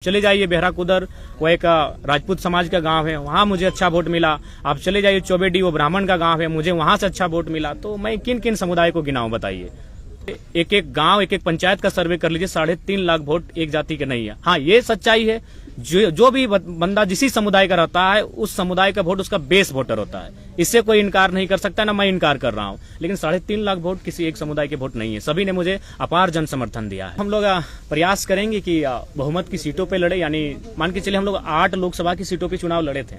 चले जाइए बेहरा कुदर, वो एक राजपूत समाज का गांव है, वहां मुझे अच्छा वोट मिला। आप चले जाइए चौबेडी, वो ब्राह्मण का गांव है, मुझे वहां से अच्छा वोट मिला। तो मैं किन किन समुदाय को गिनाऊं बताइए। एक एक गांव, एक एक पंचायत का सर्वे कर लीजिए, 3.5 लाख वोट एक जाति के नहीं है। हाँ, ये सच्चाई है, जो भी बंदा जिसी समुदाय का रहता है, उस समुदाय का वोट उसका बेस वोटर होता है। इससे कोई इनकार नहीं कर सकता, ना मैं इनकार कर रहा हूँ। लेकिन 3.5 लाख वोट किसी एक समुदाय के वोट नहीं है। सभी ने मुझे अपार जन समर्थन दिया है। हम लोग प्रयास करेंगे कि बहुमत की सीटों पे लड़े, यानी मान के चलिए हम लोग 8 लोकसभा की सीटों पे चुनाव लड़े थे,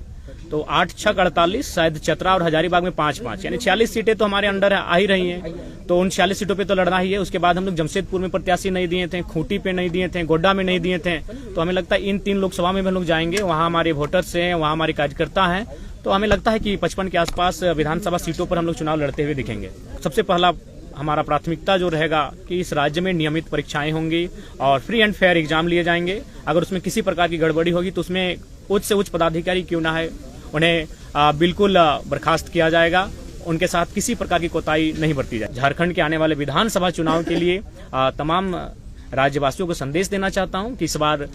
तो 8 6 48, शायद चतरा और हजारीबाग में 5-5, यानी 46 सीटें तो हमारे अंडर आ ही रही हैं। तो उन 46 सीटों पे तो लड़ना ही है। उसके बाद हम लोग जमशेदपुर में प्रत्याशी नहीं दिए थे, खूंटी पे नहीं दिए थे, गोड्डा में नहीं दिए थे। तो हमें लगता है इन 3 लोकसभा में हम लोग जाएंगे, वहां हमारे वोटर्स हैं, वहां हमारे कार्यकर्ता हैं। तो हमें लगता है कि 55 के आसपास विधानसभा सीटों पर हम लोग चुनाव लड़ते हुए दिखेंगे। सबसे पहला हमारा प्राथमिकता जो रहेगा कि इस राज्य में नियमित परीक्षाएं होंगी और फ्री एंड फेयर एग्जाम लिए जाएंगे। अगर उसमें किसी प्रकार की गड़बड़ी होगी तो उसमें उच्च से उच्च पदाधिकारी क्यों ना है, उन्हें बिल्कुल बर्खास्त किया जाएगा। उनके साथ किसी प्रकार की कोताही नहीं बरती जाए। झारखंड के आने वाले विधानसभा चुनाव के लिए तमाम राज्यवासियों को संदेश देना चाहता हूं कि इस बार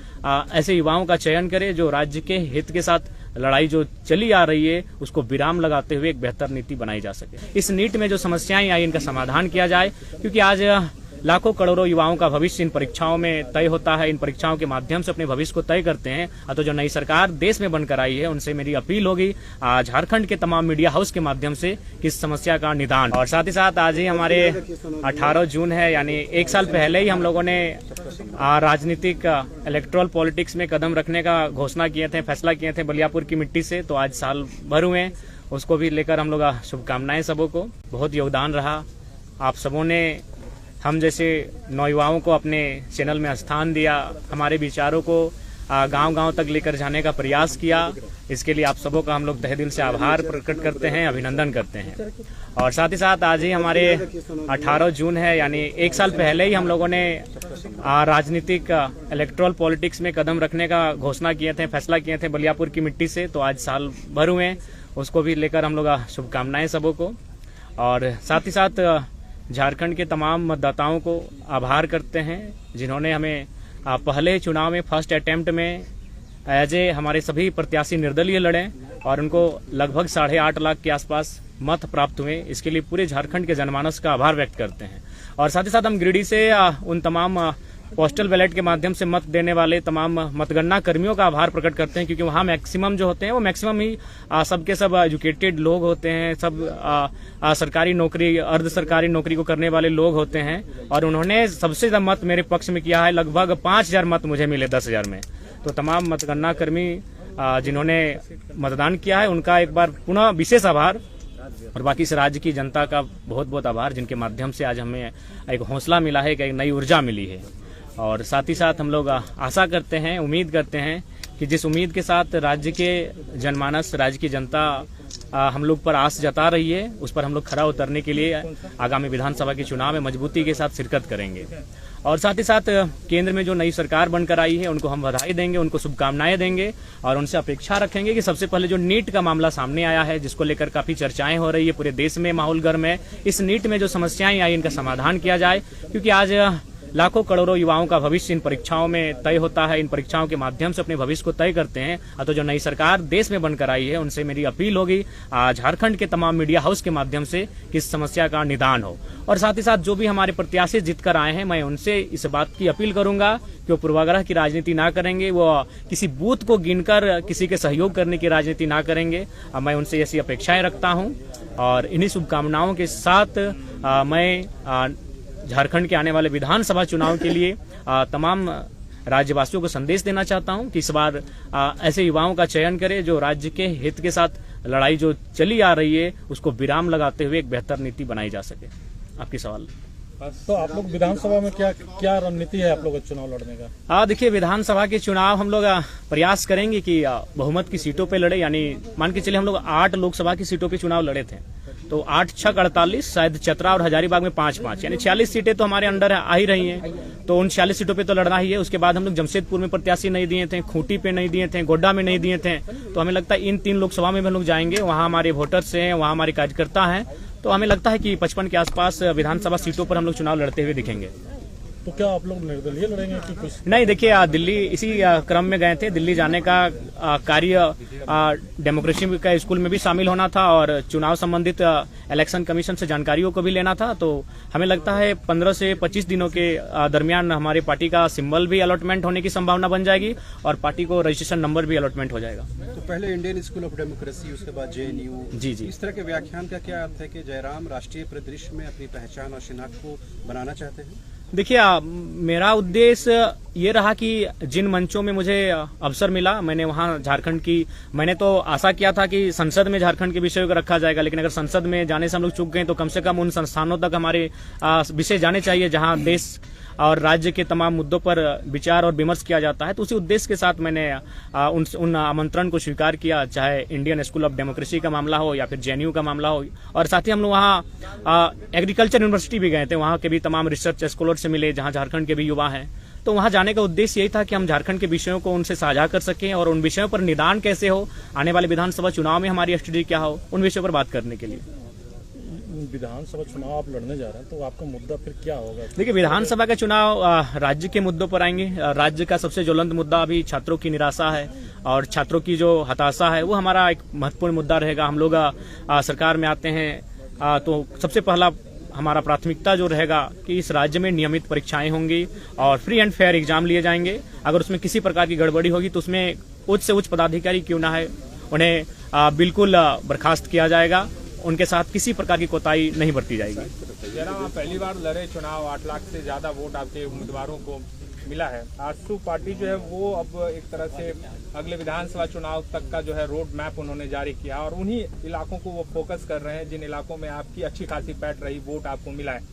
ऐसे युवाओं का चयन करें जो राज्य के हित के साथ लड़ाई जो चली आ रही है उसको विराम लगाते हुए एक बेहतर नीति बनाई जा सके। इस नीट में जो समस्याएं आई इनका समाधान किया जाए, क्योंकि आज लाखों करोड़ों युवाओं का भविष्य इन परीक्षाओं में तय होता है। इन परीक्षाओं के माध्यम से अपने भविष्य को तय करते हैं। तो जो नई सरकार देश में बनकर आई है उनसे मेरी अपील होगी झारखंड के तमाम मीडिया हाउस के माध्यम से कि इस समस्या का निदान। और साथ ही साथ आज ही हमारे 18 जून है, यानी 1 साल पहले ही हम लोगों ने राजनीतिक इलेक्ट्रल पॉलिटिक्स में कदम रखने का घोषणा किए थे, फैसला किए थे बलियापुर की मिट्टी से। तो आज साल भर हुए, उसको भी लेकर हम लोग शुभकामनाएं सबों को। बहुत योगदान रहा आप सबों ने, हम जैसे नौयुवाओं को अपने चैनल में स्थान दिया, हमारे विचारों को गांव-गांव तक लेकर जाने का प्रयास किया। इसके लिए आप सबों का हम लोग तहे दिल से आभार प्रकट करते हैं, अभिनंदन करते हैं। और साथ ही साथ आज ही हमारे 18 जून है, यानी 1 साल पहले ही हम लोगों ने राजनीतिक इलेक्ट्रल पॉलिटिक्स में कदम रखने का घोषणा किए थे, फैसला किए थे बलियापुर की मिट्टी से। तो आज साल भर हुए, उसको भी लेकर हम लोग शुभकामनाएं सबों को। और साथ ही साथ झारखंड के तमाम मतदाताओं को आभार करते हैं जिन्होंने हमें पहले चुनाव में फर्स्ट अटेम्प्ट में एज ए हमारे सभी प्रत्याशी निर्दलीय लड़े और उनको लगभग 8.5 लाख के आसपास मत प्राप्त हुए। इसके लिए पूरे झारखंड के जनमानस का आभार व्यक्त करते हैं। और साथ ही साथ हम गिरिडीह से उन तमाम पोस्टल बैलेट के माध्यम से मत देने वाले तमाम मतगणना कर्मियों का आभार प्रकट करते हैं, क्योंकि वहाँ मैक्सिमम जो होते हैं वो मैक्सिमम ही सबके सब एजुकेटेड लोग होते हैं, सब सरकारी नौकरी, अर्ध सरकारी नौकरी को करने वाले लोग होते हैं। और उन्होंने सबसे ज्यादा मत मेरे पक्ष में किया है, लगभग 5000 मत मुझे मिले 10,000 में। तो तमाम मतगणना कर्मी जिन्होंने मतदान किया है उनका एक बार पुनः विशेष आभार। और बाकी इस राज्य की जनता का बहुत बहुत आभार, जिनके माध्यम से आज हमें एक हौसला मिला है, एक नई ऊर्जा मिली है। और साथ ही साथ हम लोग आशा करते हैं, उम्मीद करते हैं कि जिस उम्मीद के साथ राज्य के जनमानस, राज्य की जनता हम लोग पर आस जता रही है, उस पर हम लोग खरा उतरने के लिए आगामी विधानसभा के चुनाव में मजबूती के साथ शिरकत करेंगे। और साथ ही साथ केंद्र में जो नई सरकार बनकर आई है उनको हम बधाई देंगे, उनको शुभकामनाएं देंगे और उनसे अपेक्षा रखेंगे कि सबसे पहले जो नीट का मामला सामने आया है, जिसको लेकर काफी चर्चाएं हो रही है, पूरे देश में माहौल गर्म है, इस नीट में जो समस्याएं आई इनका समाधान किया जाए। क्योंकि आज लाखों करोड़ों युवाओं का भविष्य इन परीक्षाओं में तय होता है। इन परीक्षाओं के माध्यम से अपने भविष्य को तय करते हैं। तो जो नई सरकार देश में बनकर आई है उनसे मेरी अपील होगी झारखंड के तमाम मीडिया हाउस के माध्यम से कि इस समस्या का निदान हो। और साथ ही साथ जो भी हमारे प्रत्याशी जीत कर आए हैं, मैं उनसे इस बात की अपील करूंगा कि वो पूर्वाग्रह की राजनीति ना करेंगे, वो किसी बूथ को गिनकर किसी के सहयोग करने की राजनीति ना करेंगे। मैं उनसे ऐसी अपेक्षाएं रखता हूँ। और इन्हीं शुभकामनाओं के साथ मैं झारखंड के आने वाले विधानसभा चुनाव के लिए तमाम राज्यवासियों को संदेश देना चाहता हूं कि इस बार ऐसे युवाओं का चयन करें जो राज्य के हित के साथ लड़ाई जो चली आ रही है उसको विराम लगाते हुए एक बेहतर नीति बनाई जा सके। आपकी सवाल। तो आप लोग विधानसभा में क्या रणनीति है आप लोग चुनाव लड़ने का? देखिए, विधानसभा के चुनाव हम लोग प्रयास करेंगे कि बहुमत की सीटों पे लड़े, यानी मान के चलिए हम लोग 8 लोकसभा की सीटों पे चुनाव लड़े थे, तो 8 6 48, शायद चतरा और हजारीबाग में 5-5, यानी 46 सीटें तो हमारे अंडर आ ही रही हैं। तो उन 46 सीटों पे तो लड़ना ही है। उसके बाद हम लोग जमशेदपुर में प्रत्याशी नहीं दिए थे, खूंटी पे नहीं दिए थे, गोड्डा में नहीं दिए थे। तो हमें लगता है इन 3 लोकसभा में हम लोग जाएंगे, वहां हमारे वोटर्स हैं, वहां हमारे कार्यकर्ता हैं। तो हमें लगता है कि 55 के आसपास विधानसभा सीटों पर हम लोग चुनाव लड़ते हुए दिखेंगे। तो क्या आप लोग निर्दलीय लड़ेंगे कि कुछ? नहीं, देखिए दिल्ली इसी क्रम में गए थे। दिल्ली जाने का कार्य डेमोक्रेसी का स्कूल में भी शामिल होना था और चुनाव संबंधित इलेक्शन कमीशन से जानकारियों को भी लेना था। तो हमें लगता है 15 से 25 दिनों के दरमियान हमारे पार्टी का सिंबल भी अलॉटमेंट होने की संभावना बन जाएगी और पार्टी को रजिस्ट्रेशन नंबर भी अलॉटमेंट हो जाएगा। तो पहले इंडियन स्कूल ऑफ डेमोक्रेसी, उसके बाद जेएनयू, जी। इस तरह के व्याख्यान का क्या अर्थ है कि जयराम राष्ट्रीय परिदृश्य में अपनी पहचान और शिनाख्त को बनाना चाहते हैं? देखिए मेरा उद्देश्य ये रहा कि जिन मंचों में मुझे अवसर मिला, मैंने वहां झारखंड की, मैंने तो आशा किया था कि संसद में झारखंड के विषयों को रखा जाएगा, लेकिन अगर संसद में जाने से हम लोग चूक गए तो कम से कम उन संस्थानों तक हमारे विषय जाने चाहिए जहां देश और राज्य के तमाम मुद्दों पर विचार और विमर्श किया जाता है। तो उसी उद्देश्य के साथ मैंने उन आमंत्रण को स्वीकार किया, चाहे इंडियन स्कूल ऑफ डेमोक्रेसी का मामला हो या फिर जेएनयू का मामला हो। और साथ ही हम लोग वहाँ एग्रीकल्चर यूनिवर्सिटी भी गए थे, वहाँ के भी तमाम रिसर्च स्कॉलर से मिले जहाँ झारखंड के भी युवा हैं। तो वहाँ जाने का उद्देश्य यही था कि हम झारखंड के विषयों को उनसे साझा कर सकें और उन विषयों पर निदान कैसे हो, आने वाले विधानसभा चुनाव में हमारी स्ट्रेटेजी क्या हो, उन विषयों पर बात करने के लिए। विधानसभा चुनाव आप लड़ने जा रहे हैं तो आपका मुद्दा फिर क्या होगा? देखिए विधानसभा का चुनाव राज्य के मुद्दों पर आएंगे। राज्य का सबसे ज्वलंत मुद्दा अभी छात्रों की निराशा है और छात्रों की जो हताशा है वो हमारा एक महत्वपूर्ण मुद्दा रहेगा। हम लोग सरकार में आते हैं तो सबसे पहला हमारा प्राथमिकता जो रहेगा कि इस राज्य में नियमित परीक्षाएं होंगी और फ्री एंड फेयर एग्जाम लिए जाएंगे। अगर उसमें किसी प्रकार की गड़बड़ी होगी तो उसमें उच्च से उच्च पदाधिकारी क्यों ना है उन्हें बिल्कुल बर्खास्त किया जाएगा, उनके साथ किसी प्रकार की कोताही नहीं बरती जाएगी। जनाब आप पहली बार लड़े चुनाव, 8 लाख से ज्यादा वोट आपके उम्मीदवारों को मिला है। आजसू पार्टी जो है वो अब एक तरह से अगले विधानसभा चुनाव तक का जो है रोड मैप उन्होंने जारी किया और उन्हीं इलाकों को वो फोकस कर रहे हैं जिन इलाकों में आपकी अच्छी खासी पैठ रही, वोट आपको मिला है।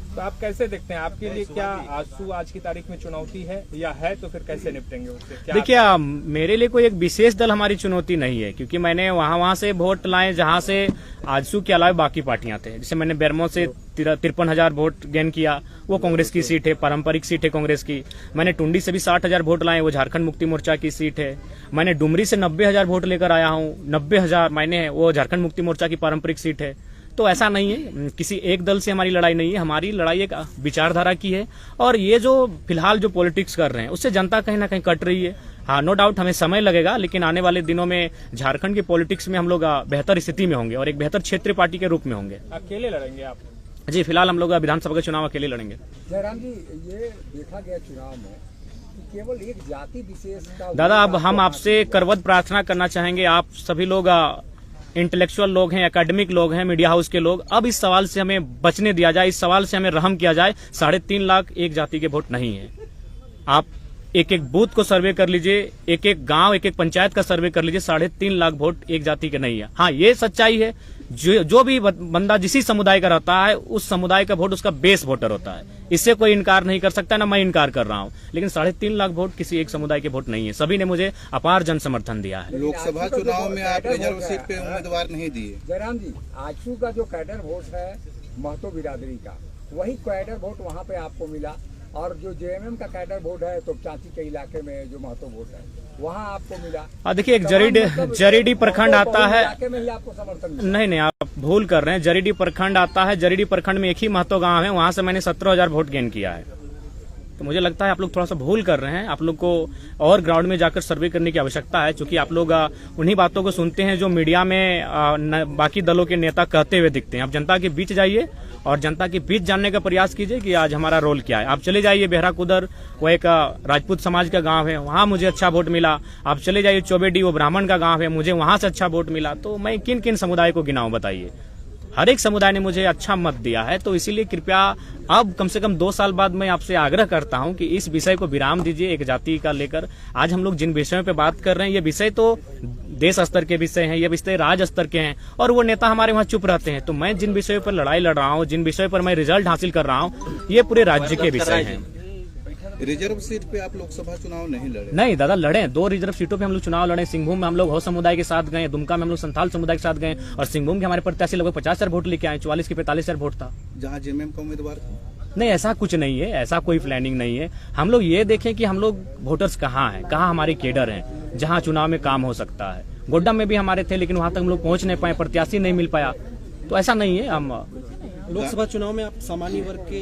तो आप कैसे देखते हैं, आपके लिए क्या आजसू आज की तारीख में चुनौती है या है तो फिर कैसे निपटेंगे उससे? देखिए मेरे लिए कोई एक विशेष दल हमारी चुनौती नहीं है, क्योंकि मैंने वहां से वोट लाए जहां से आजसू के अलावा बाकी पार्टियां थे। जैसे मैंने बेरमो से 53,000 वोट गेन किया, वो कांग्रेस की सीट है, पारंपरिक सीट है कांग्रेस की। मैंने टुंडी से भी 60,000 वोट लाए, वो झारखंड मुक्ति मोर्चा की सीट है। मैंने डुमरी से 90,000 वोट लेकर आया हूँ, 90,000 मैंने, वो झारखंड मुक्ति मोर्चा की पारंपरिक सीट है। तो ऐसा नहीं है, किसी एक दल से हमारी लड़ाई नहीं है, हमारी लड़ाई एक विचारधारा की है। और ये जो फिलहाल जो पॉलिटिक्स कर रहे हैं उससे जनता कहीं ना कहीं कट रही है। हाँ, नो डाउट हमें समय लगेगा, लेकिन आने वाले दिनों में झारखंड की पॉलिटिक्स में हम लोग बेहतर स्थिति में होंगे और एक बेहतर क्षेत्रीय पार्टी के रूप में होंगे। अकेले लड़ेंगे आप? जी, फिलहाल हम लोग विधानसभा का चुनाव अकेले लड़ेंगे। जयराम जी, ये देखा गया चुनाव में कि केवल एक जाति विशेष का। दादा, अब हम आपसे करवत प्रार्थना करना चाहेंगे, आप सभी लोग इंटेलेक्चुअल लोग हैं, एकेडमिक लोग हैं, मीडिया हाउस के लोग, अब इस सवाल से हमें बचने दिया जाए, इस सवाल से हमें रहम किया जाए। 3.5 लाख एक जाति के वोट नहीं है। आप एक एक बूथ को सर्वे कर लीजिए, एक एक गांव, एक एक पंचायत का सर्वे कर लीजिए, 3.5 लाख वोट एक जाति के नहीं है। हाँ, ये सच्चाई है, जो भी बंदा जिसी समुदाय का रहता है उस समुदाय का वोट उसका बेस वोटर होता है, इससे कोई इनकार नहीं कर सकता, ना मैं इनकार कर रहा हूँ। लेकिन 3.5 लाख वोट किसी एक समुदाय के वोट नहीं है, सभी ने मुझे अपार जन समर्थन दिया है। लोकसभा चुनाव में आप रिजर्व सीट पे उम्मीदवार नहीं दिए। जयराम जी, आजसू का जो कैडर वोट है महतो बिरादरी का, वही कैडर वोट वहाँ पे आपको मिला, और जो जेएमएम का कैडर वोट है तो चाची के इलाके में जो महतो वोट है वहाँ आपको मिला। देखिए, एक जरीडी प्रखंड आता है, इलाके में ही आपको समर्थन मिला। नहीं, आप भूल कर रहे हैं। जरीडी प्रखंड आता है, जरीडी प्रखंड में एक ही महतो गांव है, वहां से मैंने 17,000 वोट गेन किया है। तो मुझे लगता है आप लोग थोड़ा सा भूल कर रहे हैं, आप लोग को और ग्राउंड में जाकर सर्वे करने की आवश्यकता है, क्योंकि आप लोग उन्हीं बातों को सुनते हैं जो मीडिया में बाकी दलों के नेता कहते हुए दिखते हैं। आप जनता के बीच जाइए और जनता के बीच जानने का प्रयास कीजिए कि आज हमारा रोल क्या है। आप चले जाइए बेहराकुदर, वो एक राजपूत समाज का गांव है, वहां मुझे अच्छा वोट मिला। आप चले जाइए चौबेडी, वो ब्राह्मण का गांव है, मुझे वहां से अच्छा वोट मिला। तो मैं किन किन समुदाय को गिनाऊं बताइए? हर एक समुदाय ने मुझे अच्छा मत दिया है। तो इसीलिए कृपया अब कम से कम 2 साल बाद मैं आपसे आग्रह करता हूं कि इस विषय को विराम दीजिए एक जाति का लेकर। आज हम लोग जिन विषयों पे बात कर रहे हैं, ये विषय तो देश स्तर के विषय हैं, ये विषय राज्य स्तर के हैं, और वो नेता हमारे वहाँ चुप रहते हैं। तो मैं जिन विषयों पर लड़ाई लड़ रहा हूँ, जिन विषयों पर मैं रिजल्ट हासिल कर रहा हूँ, ये पूरे राज्य के विषय हैं। रिजर्व सीट पे आप लोकसभा चुनाव नहीं लड़े? नहीं दादा, लड़े 2 रिजर्व सीटों पे हम लोग चुनाव लड़े। सिंहभूम में हम लोग हो समुदाय के साथ गए, दुमका में हम लोग संथाल समुदाय के साथ गए, और सिंहभूम के हमारे प्रत्याशी लगभग 50,000 वोट लेके आए, 44 के 45,000 वोट था। जहाँ जेएमएम का उम्मीदवार नहीं, ऐसा कुछ नहीं है, ऐसा कोई प्लानिंग नहीं है। हम लोग ये देखें कि हम लोग वोटर्स कहाँ हैं, कहाँ हमारे केडर हैं, जहाँ चुनाव में काम हो सकता है। गोड्डा में भी हमारे थे, लेकिन वहां तक हम लोग पहुंच नहीं पाए, प्रत्याशी नहीं मिल पाया। तो ऐसा नहीं है, हम लोकसभा चुनाव में आप सामान्य वर्ग के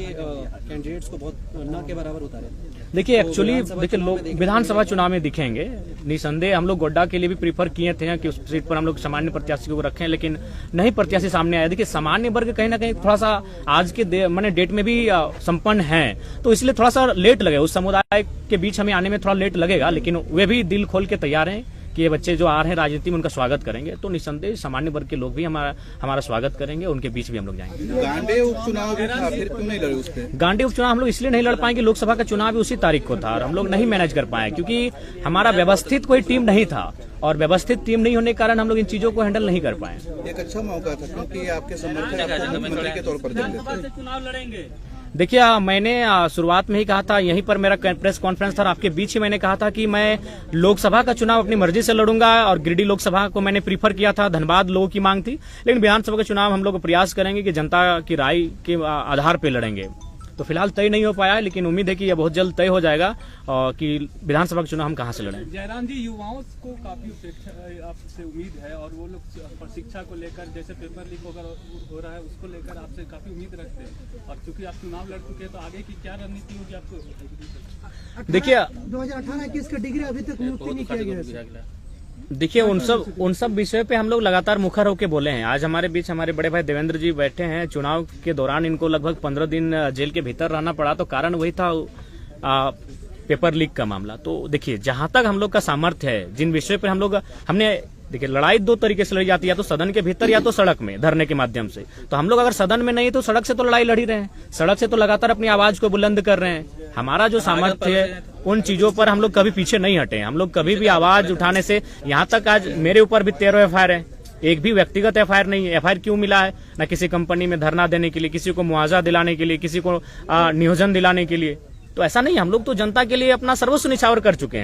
कैंडिडेट्स को बहुत न के बराबर उतारे। देखिए एक्चुअली विधानसभा देखिए चुनाव में लोग देखेंगे। विधानसभा चुनाव में दिखेंगे निसंदेह। हम लोग गोड्डा के लिए भी प्रीफर किए थे कि उस सीट पर हम लोग सामान्य प्रत्याशी को रखें, लेकिन नहीं प्रत्याशी सामने आया। देखिए सामान्य वर्ग कहीं ना कहीं थोड़ा सा आज के मैंने डेट में भी संपन्न है, तो इसलिए थोड़ा सा लेट लगे। उस समुदाय के बीच हमें आने में थोड़ा लेट लगेगा, लेकिन वे भी दिल खोल के तैयार हैं कि ये बच्चे जो आ रहे हैं राजनीति में उनका स्वागत करेंगे। तो निसंदेह सामान्य वर्ग के लोग भी हमारा स्वागत करेंगे, उनके बीच भी हम लोग जाएंगे। गांडे उपचुनाव भी था, फिर क्यों नहीं लड़े उस पे? गांडी उपचुनाव हम लोग इसलिए नहीं लड़ पाएंगे, लोकसभा का चुनाव भी उसी तारीख को था और हम लोग नहीं मैनेज कर पाए क्योंकि हमारा व्यवस्थित कोई टीम नहीं था, और व्यवस्थित टीम नहीं होने के कारण हम लोग इन चीजों को हैंडल नहीं कर पाए। एक अच्छा मौका था क्योंकि आपके समर्थक आपको मुख्यमंत्री के तौर पर देख लेते। देखिए मैंने शुरुआत में ही कहा था, यहीं पर मेरा प्रेस कॉन्फ्रेंस था, आपके बीच ही मैंने कहा था कि मैं लोकसभा का चुनाव अपनी मर्जी से लड़ूंगा और गिरिडीह लोकसभा को मैंने प्रीफर किया था। धनबाद लोगों की मांग थी, लेकिन विधानसभा का चुनाव हम लोग प्रयास करेंगे कि जनता की राय के आधार पर लड़ेंगे। तो फिलहाल तय नहीं हो पाया, लेकिन उम्मीद है कि यह बहुत जल्द तय हो जाएगा कि विधानसभा का चुनाव हम कहां से लड़ें। जयराम जी, युवाओं को काफी अपेक्षा आपसे उम्मीद है और वो लोग शिक्षा को लेकर जैसे पेपर लीक हो रहा है उसको लेकर आपसे काफी उम्मीद रखते हैं, और चूंकि आप चुनाव लड़ चुके हैं तो आगे की क्या रणनीति होगी आपको? देखिए 2018-21 का डिग्री अभी तक नियुक्ति नहीं किया गया। देखिए उन सब विषयों पे हम लोग लगातार मुखर होकर बोले हैं। आज हमारे बीच हमारे बड़े भाई देवेंद्र जी बैठे हैं। चुनाव के दौरान इनको लगभग 15 दिन जेल के भीतर रहना पड़ा, तो कारण वही था पेपर लीक का मामला। तो देखिए जहां तक हम लोग का सामर्थ्य है, जिन विषयों पर हमने देखिए लड़ाई दो तरीके से लड़ी जाती है, या तो सदन के भीतर या तो सड़क में धरने के माध्यम से। तो हम लोग अगर सदन में नहीं तो सड़क से तो लड़ाई लड़ ही रहे हैं, सड़क से तो लगातार अपनी आवाज को बुलंद कर रहे हैं। हमारा जो सामर्थ्य है उन चीजों पर हम लोग कभी पीछे नहीं हटे। हम लोग कभी भी आवाज उठाने से, यहाँ तक आज मेरे ऊपर भी 13 FIR है, एक भी व्यक्तिगत FIR नहीं है। FIR क्यों मिला है? न किसी कंपनी में धरना देने के लिए, किसी को मुआवजा दिलाने के लिए, किसी को नियोजन दिलाने के लिए। तो ऐसा नहीं, हम लोग तो जनता के लिए अपना सर्वस्व निछावर कर चुके हैं।